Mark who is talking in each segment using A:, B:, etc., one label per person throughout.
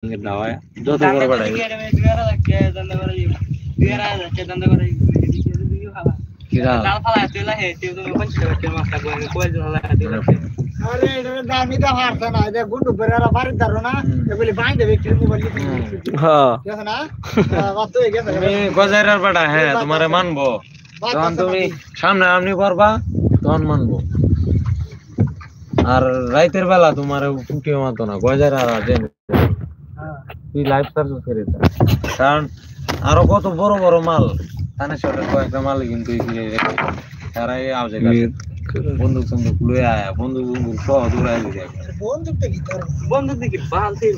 A: দাওয়া যত বড় বাড়াই কিরা দাল ফালা তেলা হে তেল তুমি কোন ছিল তেল মাছটা গোয়ে কোয়েল হলা তেল আরে এটা দামি দা হারছ না এটা গুন্ডু বেরারা বাড়ি দারো না এগুলি বাই দেবে কি মোবাইল হ্যাঁ দেখছ না বাত হয়ে গেছে তুমি গজাইরার বাড়া হ্যাঁ তোমারে মানবো যখন তুমি সামনে আমনি করবা তখন মানবো আর রাতের বেলা তোমার ফুটিও মাতো না গজাইরা দেন তুই লাইভ সার্চ করে দা কারণ আরো কত বড় বড় মাল তানে শটের কয়েকটা মাল কিন্তু তারাই আওজে গেছে বন্দুক বন্দুক লয়ে আয়া বন্দুক বন্দুক সহ দৌড়ায় দিছে বন্দুকটা কি তোর বন্দুক দেখি বাল থেকে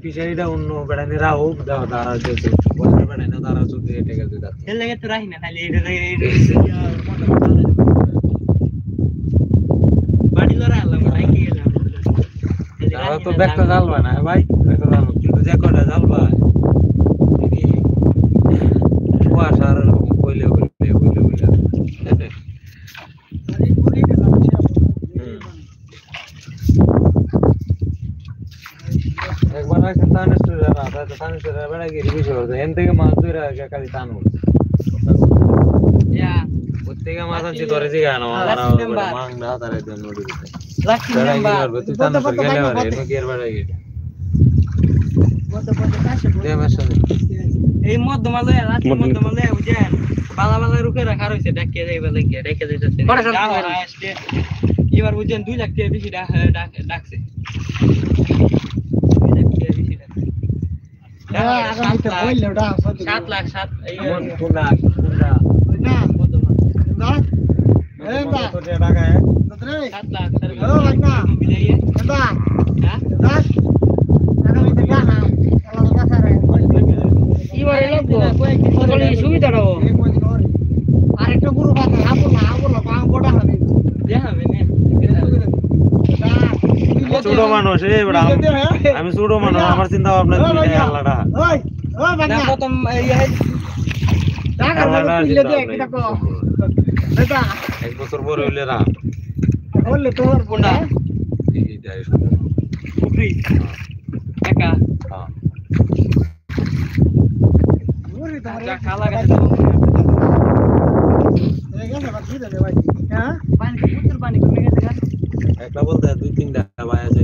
A: পিছাইটা অন্য বেড়ানি রাও দাও দাঁড়া যেতে বলতে বেড়াই না দাঁড়া চুক্তি এটা গেছে দাঁড়া এর লাগে তো রাহি না খালি এটা বাড়ি লড়া আলাম ভাই কি গেলাম দাঁড়া তো দেখতে জ্বালবা না ভাই দেখতে জ্বালবা কিন্তু যে কটা জ্বালবা কি কুয়াশার কইলে একবার আছে তানে স্টোরে রাতে তানে স্টোরে বেড়া গিয়ে বিশ হচ্ছে এন থেকে মাছ ধরে কালি টান হচ্ছে ইয়া ওতেকে মাছ আনছি ধরে যে গানো মাং না তারে দেন নড়ি দিতে লাকি নাম্বার তুই তানে স্টোরে গেলে আরে এনো কি এর বেড়া গিয়ে কত কাছে দে মাছ এই মধ্যমা লয় রাতে মধ্যমা লয় বুঝেন বালা বালা রুকে রাখা রইছে ডাকে যাইবা লাগে রেখে দিতেছে আসছে এবার বুঝেন 2 লাখ টাকা বেশি ডাকছে আগামীতে বললে ওটা 7 লাখ 7 এই কোনটা না না এই বা কত টাকা है 7 লাখ सर ओ ना मिलाइए ना हां 10 আগামীতে গানা আলাদা কথা রে ইবারে লাগবো সকলে সুবিধা দাও আরেকটা গুরু কথা আবুল পাম বড় হবে যে হবে না ছোট মানুষ এই বড় আমি ছোট মানুষ আমার চিন্তা ভাবনা দিই আল্লাহটা ওই ওই বাবা প্রথম এই টাকা দিলে দে কিটা কো এটা এক বছর পরে হইলে না বললে তোর বুন্ডা এই যাই পুরি একা হ্যাঁ পুরি তো যা খালা গেছে এই গেছে বাকি দে ভাই হ্যাঁ পানি পুত্র পানি কমে গেছে একটা বলতে 2-3টা ভাই আছে